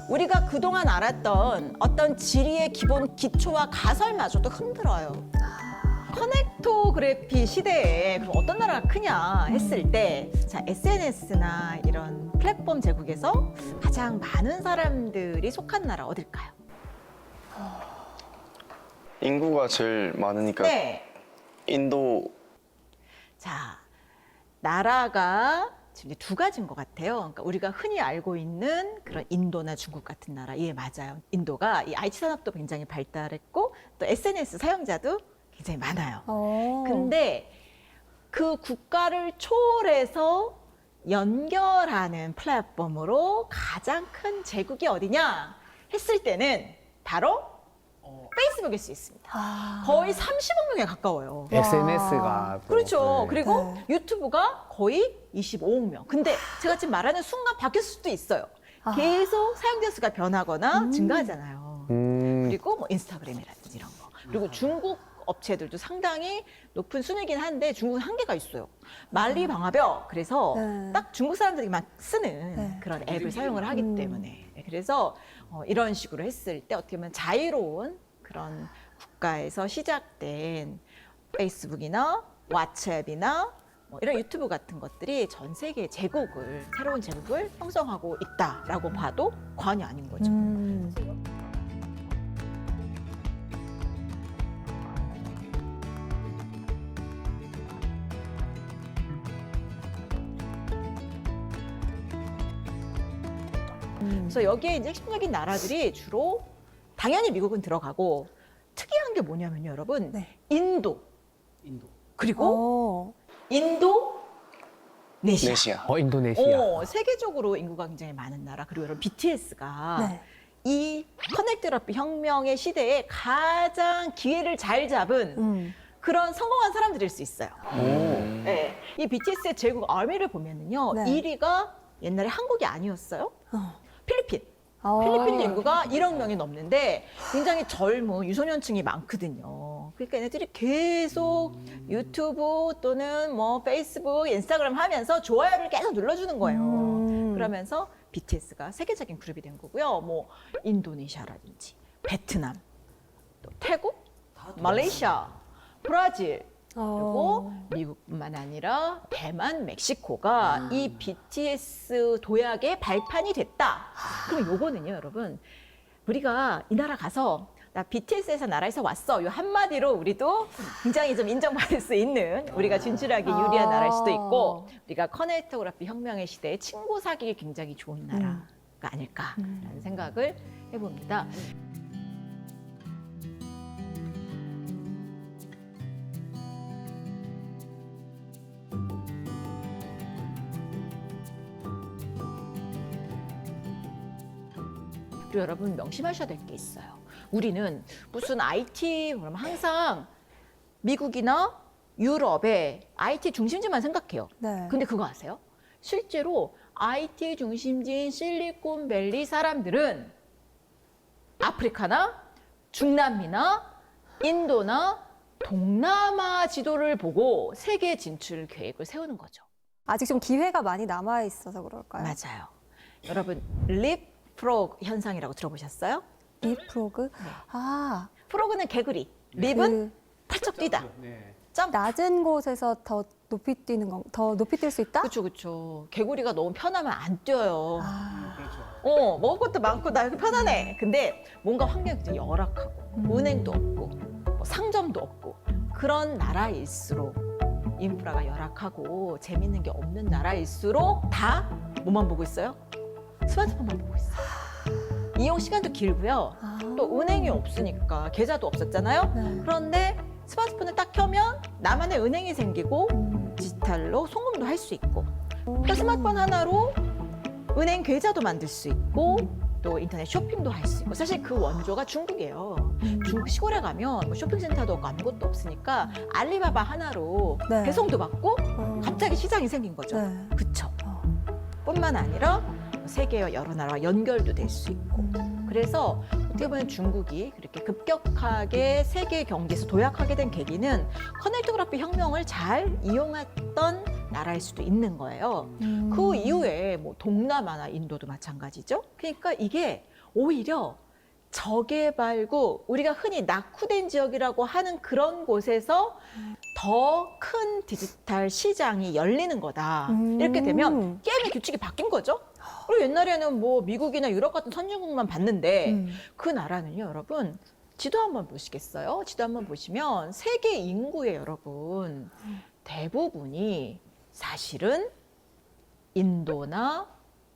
우리가 그동안 알았던 어떤 지리의 기본 기초와 가설마저도 흔들어요. 커넥토그래피 시대에 그럼 어떤 나라가 크냐 했을 때, 자, SNS나 이런 플랫폼 제국에서 가장 많은 사람들이 속한 나라 어딜까요? 인구가 제일 많으니까 네. 인도. 자, 나라가 지금 두 가지인 것 같아요. 그러니까 우리가 흔히 알고 있는 그런 인도나 중국 같은 나라, 예, 맞아요. 인도가 이 IT 산업도 굉장히 발달했고 또 SNS 사용자도 굉장히 많아요. 근데 그 국가를 초월해서 연결하는 플랫폼으로 가장 큰 제국이 어디냐 했을 때는 바로 페이스북일 수 있습니다. 거의 30억 명에 가까워요. SNS가 그렇죠. 네. 그리고 네. 유튜브가 거의 25억 명. 근데 제가 지금 말하는 순간 바뀔 수도 있어요. 계속 사용자 수가 변하거나 증가하잖아요. 그리고 뭐 인스타그램이라든지 이런 거. 그리고 중국 업체들도 상당히 높은 순위긴 한데 중국은 한계가 있어요. 만리 방화벽. 그래서 네. 딱 중국 사람들이만 쓰는 네. 그런 앱을 사용을 하기 때문에. 네, 그래서 이런 식으로 했을 때 어떻게 보면 자유로운 그런 국가에서 시작된 페이스북이나 왓츠앱이나 뭐 이런 유튜브 같은 것들이 전 세계 제국을, 새로운 제국을 형성하고 있다라고 봐도 과언이 아닌 거죠. 그래서 여기에 이제 핵심적인 나라들이 주로 당연히 미국은 들어가고 특이한 게 뭐냐면요, 여러분. 네. 인도. 그리고 인도네시아. 네시아. 인도네시아. 세계적으로 인구가 굉장히 많은 나라. 그리고 여러분 BTS가 네. 이 커넥트러피 혁명의 시대에 가장 기회를 잘 잡은 그런 성공한 사람들일 수 있어요. 네. 이 BTS의 제국 아미를 보면은요, 네. 1위가 옛날에 한국이 아니었어요. 필리핀. 어. 필리핀 인구가 1억 명이 넘는데 굉장히 젊은 유소년층이 많거든요. 그러니까 얘네들이 계속 유튜브 또는 뭐 페이스북, 인스타그램 하면서 좋아요를 계속 눌러주는 거예요. 그러면서 BTS가 세계적인 그룹이 된 거고요. 뭐 인도네시아라든지 베트남, 또 태국, 말레이시아, 브라질, 그리고 미국뿐만 아니라 대만, 멕시코가 이 BTS 도약의 발판이 됐다. 그럼 요거는요, 여러분, 우리가 이 나라 가서 나 BTS에서 나라에서 왔어. 요 한마디로 우리도 굉장히 좀 인정받을 수 있는, 우리가 진출하기 유리한 나라일 수도 있고, 우리가 커넥토그래피 혁명의 시대에 친구 사귀기 굉장히 좋은 나라가 아닐까라는 생각을 해봅니다. 그리고 여러분 명심하셔야 될 게 있어요. 우리는 무슨 IT 그러면 항상 미국이나 유럽의 IT 중심지만 생각해요. 네. 근데 그거 아세요? 실제로 IT 중심지인 실리콘밸리 사람들은 아프리카나 중남미나 인도나 동남아 지도를 보고 세계 진출 계획을 세우는 거죠. 아직 좀 기회가 많이 남아 있어서 그럴까요? 맞아요. 여러분 립프로그 현상이라고 들어보셨어요? 립프로그? 아, 프로그는 개구리, 립은 펄쩍 뛰다. 점. 낮은 곳에서 더 높이 뛰는 건, 더 높이 뛸 수 있다? 그렇죠, 그렇죠. 개구리가 너무 편하면 안 뛰어요. 아, 먹을 것도 많고 나 이렇게 편하네. 근데 뭔가 환경이 굉장히 열악하고 은행도 없고 뭐 상점도 없고 그런 나라일수록 인프라가 열악하고 재밌는 게 없는 나라일수록 다 뭐만 보고 있어요? 스마트폰만 보고 있어요. 이용 시간도 길고요. 또 은행이 없으니까 계좌도 없었잖아요. 네. 그런데 스마트폰을 딱 켜면 나만의 은행이 생기고 디지털로 송금도 할 수 있고 또 스마트폰 하나로 은행 계좌도 만들 수 있고 또 인터넷 쇼핑도 할 수 있고 사실 그 원조가 중국이에요. 중국 시골에 가면 뭐 쇼핑센터도 없고 아무것도 없으니까 알리바바 하나로 네. 배송도 받고 갑자기 시장이 생긴 거죠. 네. 그쵸? 뿐만 아니라 세계의 여러 나라와 연결도 될 수 있고 그래서 어떻게 보면 중국이 그렇게 급격하게 세계 경제에서 도약하게 된 계기는 커넥토그래피 혁명을 잘 이용했던 나라일 수도 있는 거예요. 그 이후에 뭐 동남아나 인도도 마찬가지죠. 그러니까 이게 오히려 저개발구, 우리가 흔히 낙후된 지역이라고 하는 그런 곳에서 더 큰 디지털 시장이 열리는 거다. 이렇게 되면 게임의 규칙이 바뀐 거죠. 그리고 옛날에는 뭐 미국이나 유럽 같은 선진국만 봤는데 그 나라는요, 여러분, 지도 한번 보시겠어요? 지도 한번 보시면 세계 인구의 여러분 대부분이 사실은 인도나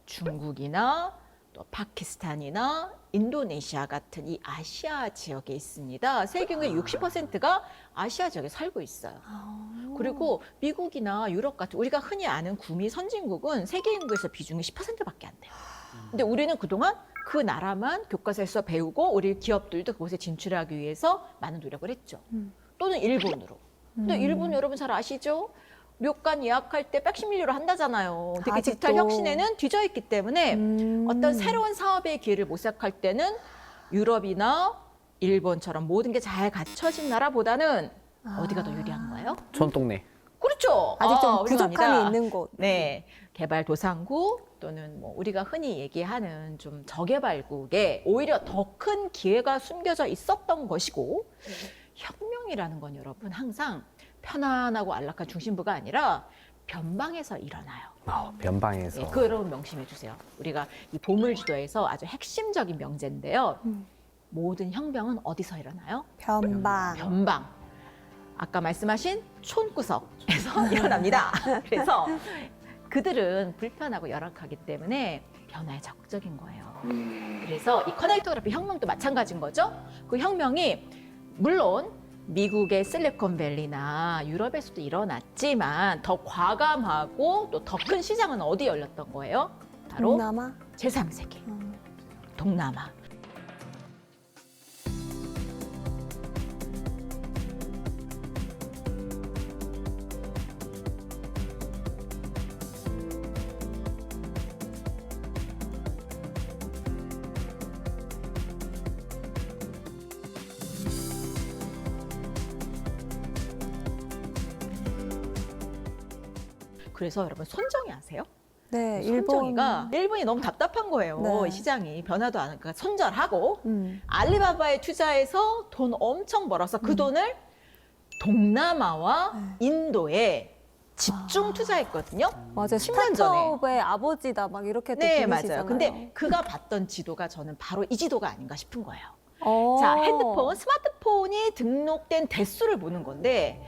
중국이나 또 파키스탄이나 인도네시아 같은 이 아시아 지역에 있습니다. 세계 인구의 60%가 아시아 지역에 살고 있어요. 그리고 미국이나 유럽 같은 우리가 흔히 아는 구미 선진국은 세계 인구에서 비중이 10%밖에 안 돼요. 근데 우리는 그동안 그 나라만 교과서에서 배우고 우리 기업들도 그곳에 진출하기 위해서 많은 노력을 했죠. 또는 일본으로. 근데 일본 여러분 잘 아시죠? 료칸 예약할 때 백시밀리로 한다잖아요. 되게 디지털 아직도. 혁신에는 뒤져 있기 때문에 어떤 새로운 사업의 기회를 모색할 때는 유럽이나 일본처럼 모든 게 잘 갖춰진 나라보다는 어디가 더 유리한 거예요? 촌동네. 그렇죠. 아직 좀 훌륭합니다. 부족함이 있는 곳. 네, 개발도상국 또는 뭐 우리가 흔히 얘기하는 좀 저개발국에 오히려 더 큰 기회가 숨겨져 있었던 것이고 혁명이라는 건 여러분 항상 편안하고 안락한 중심부가 아니라 변방에서 일어나요. 변방에서. 네, 그 여러분 명심해 주세요. 우리가 이 보물지도에서 아주 핵심적인 명제인데요. 모든 혁명은 어디서 일어나요? 변방. 변방. 아까 말씀하신 촌구석에서 일어납니다. 그래서 그들은 불편하고 열악하기 때문에 변화에 적극적인 거예요. 그래서 이 커넥토그래피 혁명도 마찬가지인 거죠. 그 혁명이 물론 미국의 실리콘밸리나 유럽에서도 일어났지만 더 과감하고 또 더 큰 시장은 어디 열렸던 거예요? 바로 동남아. 제3세계, 동남아. 그래서 여러분 손정희 아세요? 네, 손정희가 일본이 너무 답답한 거예요. 네. 이 시장이 변화도 안 하니까 손절하고 음. 알리바바에 투자해서 돈 엄청 벌어서 그 돈을 동남아와 인도에 집중 투자했거든요. 맞아요. 10년 전에. 스타트업의 아버지다 막 이렇게 또 네, 불리시잖아요. 맞아요. 근데 그가 봤던 지도가 저는 바로 이 지도가 아닌가 싶은 거예요. 어. 자, 핸드폰, 스마트폰이 등록된 대수를 보는 건데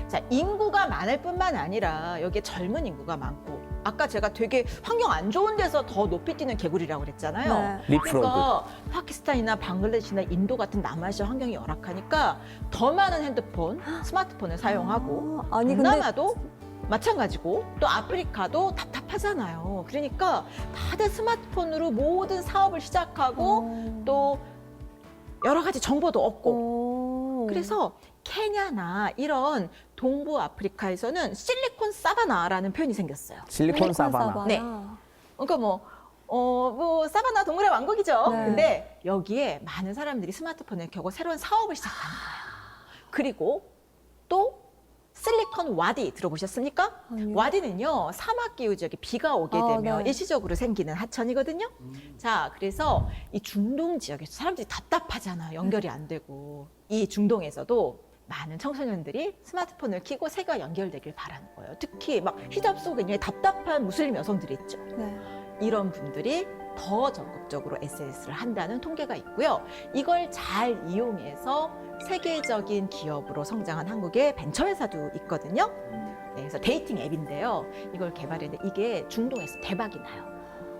자, 인구가 많을 뿐만 아니라 여기에 젊은 인구가 많고 아까 제가 되게 환경 안 좋은 데서 더 높이 뛰는 개구리라고 그랬잖아요. 네. 리프로그. 그러니까 파키스탄이나 방글라데시나 인도 같은 남아시아 환경이 열악하니까 더 많은 핸드폰, 스마트폰을 사용하고 아니 근데 동남아도 마찬가지고 또 아프리카도 답답하잖아요. 그러니까 다들 스마트폰으로 모든 사업을 시작하고 또 여러 가지 정보도 얻고 그래서 케냐나 이런 동부 아프리카에서는 실리콘 사바나라는 표현이 생겼어요. 실리콘 사바나. 네. 그러니까 뭐 사바나 동물의 왕국이죠. 네. 근데 여기에 많은 사람들이 스마트폰을 켜고 새로운 사업을 시작하는 거예요. 그리고 또 실리콘 와디 들어보셨습니까? 아니요. 와디는요 사막 기후 지역에 비가 오게 되면 네. 일시적으로 생기는 하천이거든요. 자, 그래서 이 중동 지역에서 사람들이 답답하잖아요. 연결이 안 되고 이 중동에서도 많은 청소년들이 스마트폰을 켜고 세계와 연결되길 바라는 거예요. 특히 막 히잡 속에 있는 답답한 무슬림 여성들이 있죠. 네. 이런 분들이 더 적극적으로 SNS를 한다는 통계가 있고요. 이걸 잘 이용해서 세계적인 기업으로 성장한 한국의 벤처회사도 있거든요. 네, 그래서 데이팅 앱인데요. 이걸 개발했는데 이게 중동에서 대박이 나요.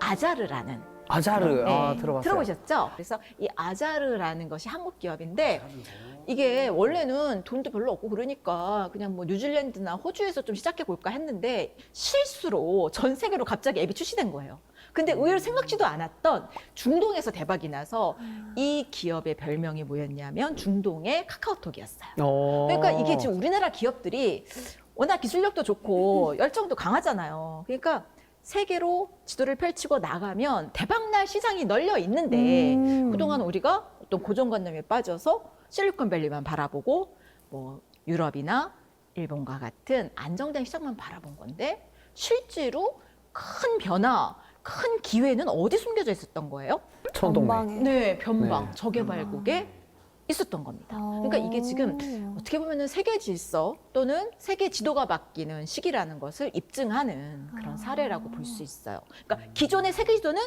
아자르라는 아자르. 아, 네, 들어봤어요. 들어보셨죠? 그래서 이 아자르라는 것이 한국 기업인데 이게 원래는 돈도 별로 없고 그러니까 그냥 뭐 뉴질랜드나 호주에서 좀 시작해 볼까 했는데 실수로 전 세계로 갑자기 앱이 출시된 거예요. 근데 의외로 생각지도 않았던 중동에서 대박이 나서 이 기업의 별명이 뭐였냐면 중동의 카카오톡이었어요. 그러니까 이게 지금 우리나라 기업들이 워낙 기술력도 좋고 열정도 강하잖아요. 그러니까 세계로 지도를 펼치고 나가면 대박날 시장이 널려 있는데 그동안 우리가 어떤 고정관념에 빠져서 실리콘밸리만 바라보고 뭐 유럽이나 일본과 같은 안정된 시장만 바라본 건데 실제로 큰 변화, 큰 기회는 어디 숨겨져 있었던 거예요? 천동네. 전방에. 네, 변방, 네. 저개발국에 있었던 겁니다. 그러니까 이게 지금 어떻게 보면은 세계 질서 또는 세계 지도가 바뀌는 시기라는 것을 입증하는 그런 사례라고 볼 수 있어요. 그러니까 기존의 세계 지도는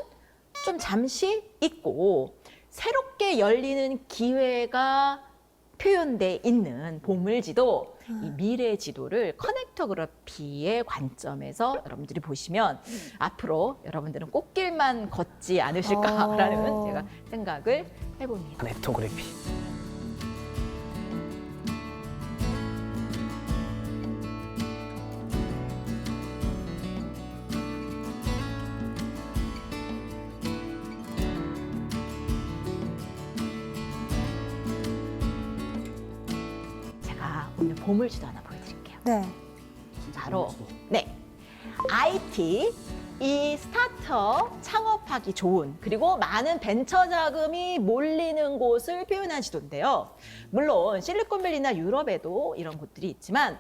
좀 잠시 있고 새롭게 열리는 기회가 표현돼 있는 보물지도, 이 미래 지도를 커넥터그래피의 관점에서 여러분들이 보시면 앞으로 여러분들은 꽃길만 걷지 않으실까라는 제가 생각을 해봅니다. 넥토그래피. 제가 오늘 보물지도 하나 보여드릴게요. 네. 바로 네, IT 이 스타트업 창업하기 좋은 그리고 많은 벤처 자금이 몰리는 곳을 표현한 지도인데요. 물론 실리콘밸리나 유럽에도 이런 곳들이 있지만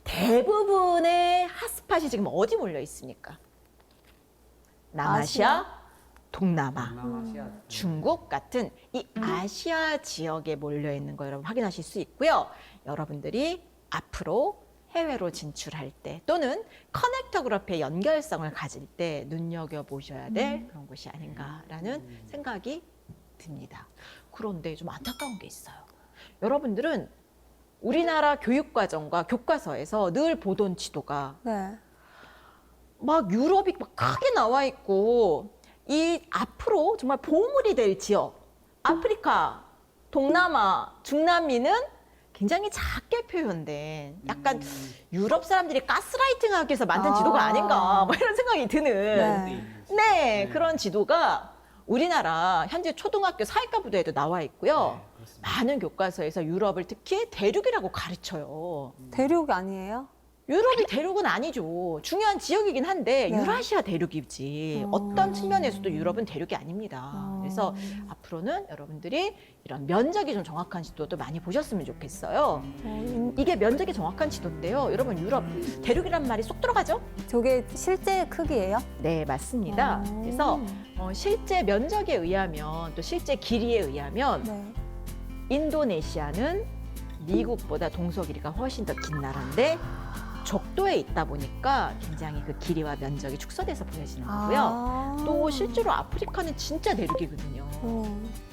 대부분의 핫스팟이 지금 어디 몰려 있습니까? 남아시아, 동남아, 중국 같은 이 아시아 지역에 몰려 있는 거 여러분 확인하실 수 있고요. 여러분들이 앞으로 해외로 진출할 때 또는 커넥터그래피의 연결성을 가질 때 눈여겨보셔야 될 그런 곳이 아닌가라는 생각이 듭니다. 그런데 좀 안타까운 게 있어요. 여러분들은 우리나라 교육과정과 교과서에서 늘 보던 지도가 네. 막 유럽이 막 크게 나와 있고 이 앞으로 정말 보물이 될 지역 아프리카, 동남아, 중남미는 굉장히 작게 표현된 약간 유럽 사람들이 가스라이팅하기 위해서 만든 지도가 아닌가 뭐 이런 생각이 드는 네, 그런 지도가 우리나라 현재 초등학교 사회과 부도에도 나와 있고요. 많은 교과서에서 유럽을 특히 대륙이라고 가르쳐요. 대륙 아니에요? 유럽이 대륙은 아니죠. 중요한 지역이긴 한데 네. 유라시아 대륙이지. 어떤 측면에서도 유럽은 대륙이 아닙니다. 그래서 앞으로는 여러분들이 이런 면적이 좀 정확한 지도도 많이 보셨으면 좋겠어요. 이게 면적이 정확한 지도인데요. 여러분 유럽 대륙이란 말이 쏙 들어가죠? 저게 실제 크기예요? 네, 맞습니다. 그래서 실제 면적에 의하면 또 실제 길이에 의하면 네. 인도네시아는 미국보다 동서 길이가 훨씬 더 긴 나라인데 적도에 있다 보니까 굉장히 그 길이와 면적이 축소돼서 보여지는 거고요. 또 실제로 아프리카는 진짜 대륙이거든요.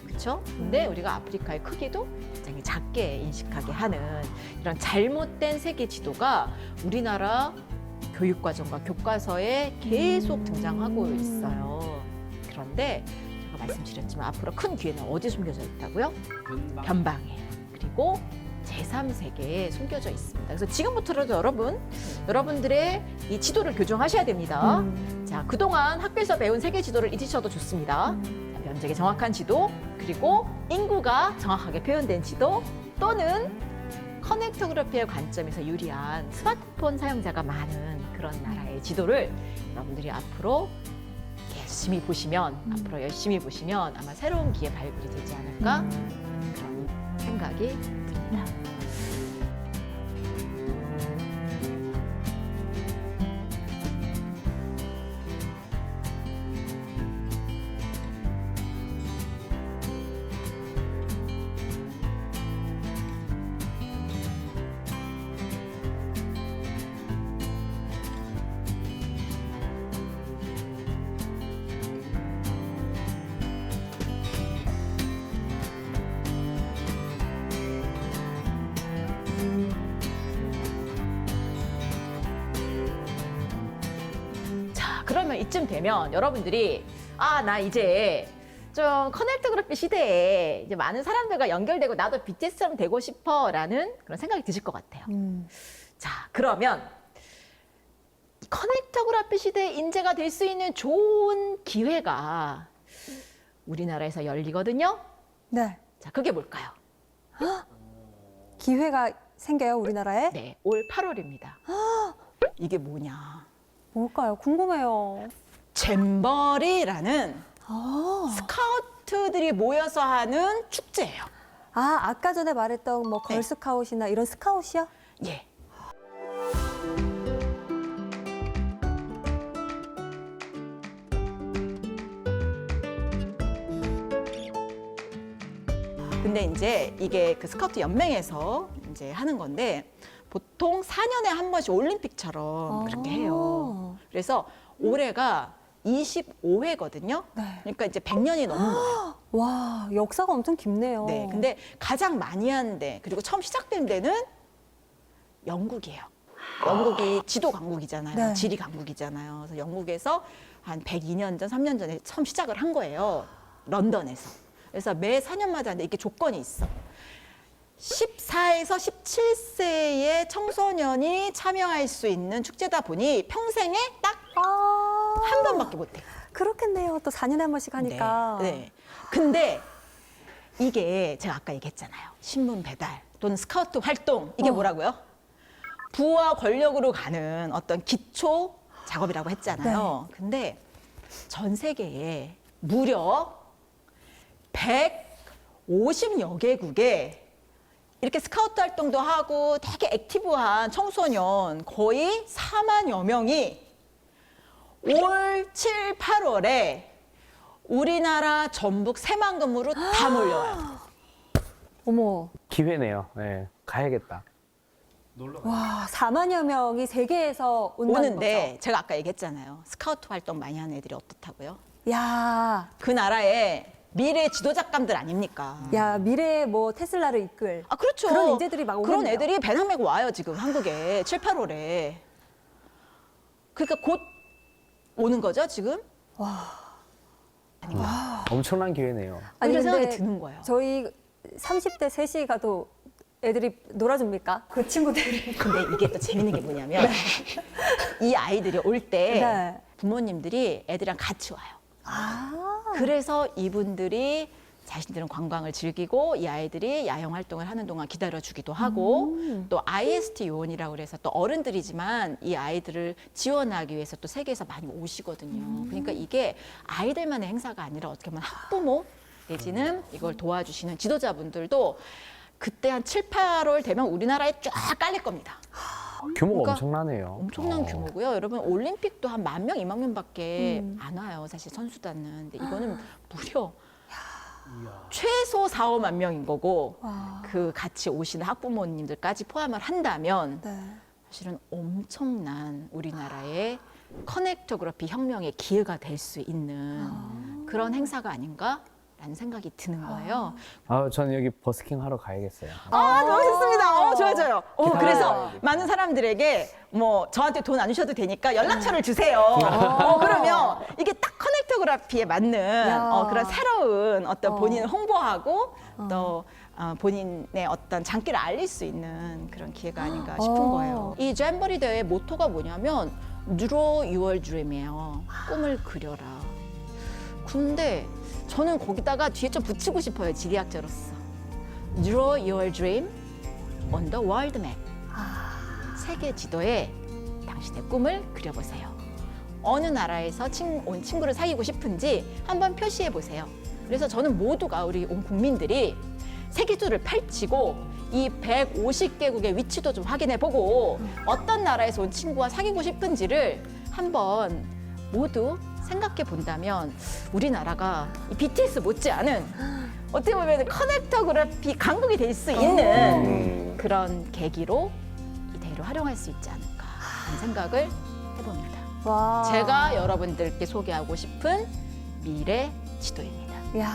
그렇죠? 근데 우리가 아프리카의 크기도 굉장히 작게 인식하게 하는 이런 잘못된 세계 지도가 우리나라 교육과정과 교과서에 계속 등장하고 있어요. 그런데 제가 말씀드렸지만 앞으로 큰 기회는 어디 숨겨져 있다고요? 변방에. 그리고 제3세계에 숨겨져 있습니다. 그래서 지금부터라도 여러분들의 이 지도를 교정하셔야 됩니다. 자, 그동안 학교에서 배운 세계 지도를 잊으셔도 좋습니다. 자, 면적이 정확한 지도, 그리고 인구가 정확하게 표현된 지도, 또는 커넥터그래피의 관점에서 유리한 스마트폰 사용자가 많은 그런 나라의 지도를 여러분들이 앞으로 열심히 보시면 아마 새로운 기회 발굴이 되지 않을까 그런 생각이 듭니다. 그러면 이쯤 되면 여러분들이 나 이제 좀 커넥터그래피 시대에 이제 많은 사람들과 연결되고 나도 BTS처럼 되고 싶어라는 그런 생각이 드실 것 같아요. 자, 그러면 커넥터그라피 시대의 인재가 될 수 있는 좋은 기회가 우리나라에서 열리거든요. 네. 자, 그게 뭘까요? 기회가 생겨요, 우리나라에? 네, 올 8월입니다. 이게 뭐냐? 뭘까요? 궁금해요. 잼버리라는 아, 스카우트들이 모여서 하는 축제예요. 아까 전에 말했던 뭐 네. 걸스카웃이나 이런 스카웃이요? 예. 근데 이제 이게 그 스카우트 연맹에서 이제 하는 건데 보통 4년에 한 번씩 올림픽처럼 그렇게 해요. 그래서 올해가 25회거든요. 네. 그러니까 이제 100년이 넘은 거예요. 와, 역사가 엄청 깊네요. 네. 근데 가장 많이 한 데, 그리고 처음 시작된 데는 영국이에요. 영국이 지도 강국이잖아요. 네. 지리 강국이잖아요. 그래서 영국에서 한 102년 전, 3년 전에 처음 시작을 한 거예요. 런던에서. 그래서 매 4년마다 하는데 이게 조건이 있어. 14에서 17세의 청소년이 참여할 수 있는 축제다 보니 평생에 딱 한 번밖에 못 해. 그렇겠네요. 또 4년에 한 번씩 하니까. 네, 네. 근데 이게 제가 아까 얘기했잖아요. 신문 배달 또는 스카우트 활동 이게 뭐라고요? 부와 권력으로 가는 어떤 기초 작업이라고 했잖아요. 근데 전 세계에 무려 150여 개국에 이렇게 스카우트 활동도 하고 되게 액티브한 청소년 거의 4만여 명이 올 7, 8월에 우리나라 전북 새만금으로 다 몰려와요. 어머, 기회네요. 네, 가야겠다. 와, 4만여 명이 세계에서 온다는 오는데 제가 아까 얘기했잖아요. 스카우트 활동 많이 하는 애들이 어떻다고요? 거죠. 그 나라의 미래 지도자감들 아닙니까? 야, 미래의 뭐 테슬라를 이끌. 아, 그렇죠. 그런 인재들이 막 그런 오겠네요. 애들이 배낭 메고 와요, 지금 한국에. 7, 8월에. 그러니까 곧 오는 거죠, 지금? 엄청난 기회네요. 아니, 이런 생각이 근데 드는 거예요. 저희 30대 셋이 가도 애들이 놀아줍니까? 그 친구들이. 근데 이게 또 재밌는 게 뭐냐면 이 아이들이 올 때 네. 부모님들이 애들이랑 같이 와요. 아, 그래서 이분들이 자신들은 관광을 즐기고 이 아이들이 야영 활동을 하는 동안 기다려주기도 하고 또 IST 요원이라고 그래서 또 어른들이지만 이 아이들을 지원하기 위해서 또 세계에서 많이 오시거든요. 그러니까 이게 아이들만의 행사가 아니라 어떻게 보면 학부모 내지는 이걸 도와주시는 지도자분들도 그때 한 7, 8월 되면 우리나라에 쫙 깔릴 겁니다. 규모가 그러니까 엄청나네요. 엄청난 규모고요. 여러분 올림픽도 한 10,000명, 20,000명밖에 안 와요. 사실 선수단은. 근데 이거는 무려 최소 4, 5만 명인 거고 와. 그 같이 오시는 학부모님들까지 포함을 한다면 네. 사실은 엄청난 우리나라의 커넥터그래피 혁명의 기회가 될 수 있는 그런 행사가 아닌가라는 생각이 드는 거예요. 저는 여기 버스킹 하러 가야겠어요. 너무 좋습니다. 좋아요, 좋아요. 기다려요. 그래서 많은 사람들에게 뭐 저한테 돈 안 주셔도 되니까 연락처를 주세요. 그러면 이게 딱 커넥터그래피에 맞는 야. 그런 새로운 어떤 본인을 홍보하고 또 본인의 어떤 장기를 알릴 수 있는 그런 기회가 아닌가 싶은 거예요. 이 잼버리 대회의 모토가 뭐냐면 Draw Your Dream이에요. 꿈을 그려라. 근데 저는 거기다가 뒤에 좀 붙이고 싶어요. 지리학자로서. Draw Your Dream on the World Map. 세계 지도에 당신의 꿈을 그려보세요. 어느 나라에서 온 친구를 사귀고 싶은지 한번 표시해 보세요. 그래서 저는 모두가 우리 온 국민들이 세계지도를 펼치고 이 150개국의 위치도 좀 확인해 보고 어떤 나라에서 온 친구와 사귀고 싶은지를 한번 모두 생각해 본다면 우리나라가 이 BTS 못지않은 어떻게 보면 커넥터그래피 강국이 될 수 있는 그런 계기로 이 대회를 활용할 수 있지 않을까 하는 생각을 해봅니다. 와. 제가 여러분들께 소개하고 싶은 미래 지도입니다. 야.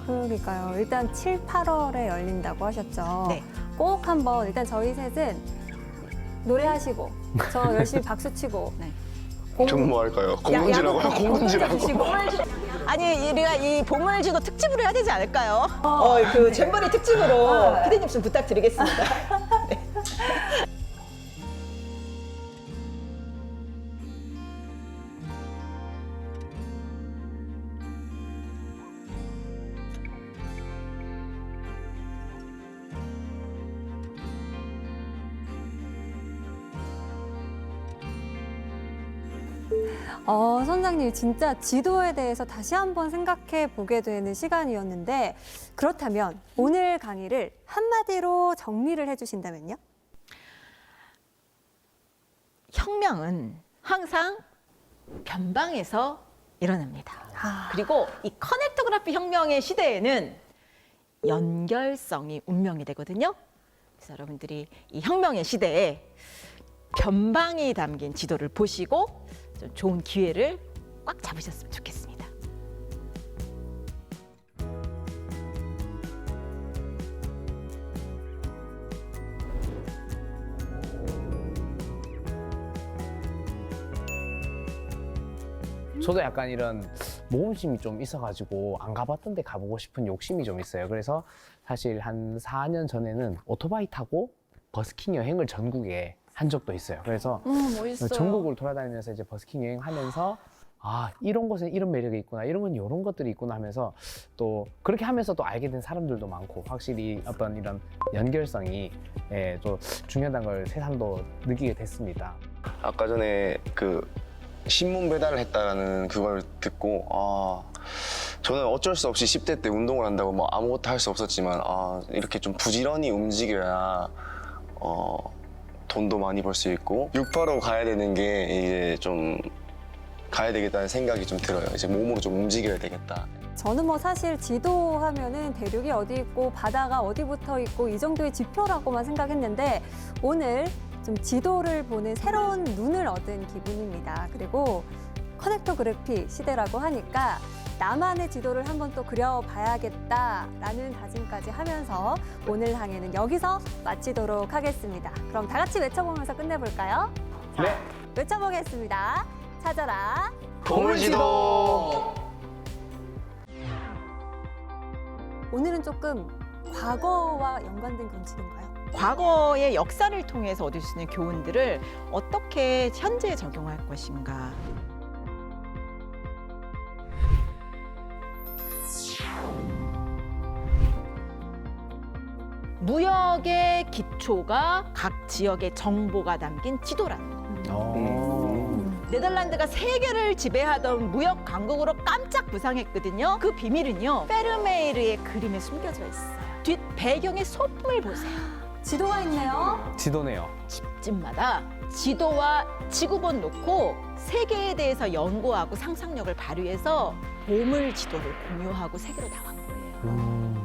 그러니까요. 일단 7, 8월에 열린다고 하셨죠. 네. 꼭 한번 일단 저희 셋은 노래하시고 저 열심히 박수 치고 네. 좀 뭐 할까요? 공문지라고요? 공문지라고. 주시고. 아니 우리가 이 보물지도 특집으로 해야 되지 않을까요? 그 잼버리 특집으로 피디님 좀 부탁드리겠습니다. 선장님 진짜 지도에 대해서 다시 한번 생각해 보게 되는 시간이었는데 그렇다면 오늘 강의를 한마디로 정리를 해주신다면요? 혁명은 항상 변방에서 일어납니다. 그리고 이 커넥토그래피 혁명의 시대에는 연결성이 운명이 되거든요. 그래서 여러분들이 이 혁명의 시대에 변방이 담긴 지도를 보시고 좀 좋은 기회를 꽉 잡으셨으면 좋겠습니다. 저도 약간 이런 모험심이 좀 있어가지고 안 가봤던 데 가보고 싶은 욕심이 좀 있어요. 그래서 사실 한 4년 전에는 오토바이 타고 버스킹 여행을 전국에 한 적도 있어요. 그래서 멋있어요. 전국을 돌아다니면서 이제 버스킹 여행하면서 아, 이런 곳에 이런 매력이 있구나, 이런 건 이런 것들이 있구나 하면서 또 그렇게 하면서 또 알게 된 사람들도 많고 확실히 어떤 이런 연결성이 또 중요하다는 걸 새삼도 느끼게 됐습니다. 아까 전에 그 신문 배달을 했다라는 그걸 듣고 저는 어쩔 수 없이 10대 때 운동을 한다고 뭐 아무것도 할 수 없었지만 이렇게 좀 부지런히 움직여야 돈도 많이 벌 수 있고 685 가야 되는 게 이제 좀 가야 되겠다는 생각이 좀 들어요. 이제 몸으로 좀 움직여야 되겠다. 저는 뭐 사실 지도하면은 대륙이 어디 있고 바다가 어디 붙어 있고 이 정도의 지표라고만 생각했는데 오늘 좀 지도를 보는 새로운 눈을 얻은 기분입니다. 그리고 커넥토그래피 시대라고 하니까 나만의 지도를 한번 또 그려봐야겠다라는 다짐까지 하면서 오늘 항해는 여기서 마치도록 하겠습니다. 그럼 다 같이 외쳐보면서 끝내볼까요? 자, 네. 외쳐보겠습니다. 찾아라. 보물지도! 오늘은 조금 과거와 연관된 건치인가요? 과거의 역사를 통해서 얻을 수 있는 교훈들을 어떻게 현재에 적용할 것인가. 무역의 기초가 각 지역의 정보가 담긴 지도라는 거. 네덜란드가 세계를 지배하던 무역 강국으로 깜짝 부상했거든요. 그 비밀은요, 페르메이르의 그림에 숨겨져 있어요. 뒷 배경의 소품을 보세요. 지도가 있네요. 지도네요. 집마다 지도와 지구본 놓고 세계에 대해서 연구하고 상상력을 발휘해서 보물 지도를 공유하고 세계로 나간 거예요.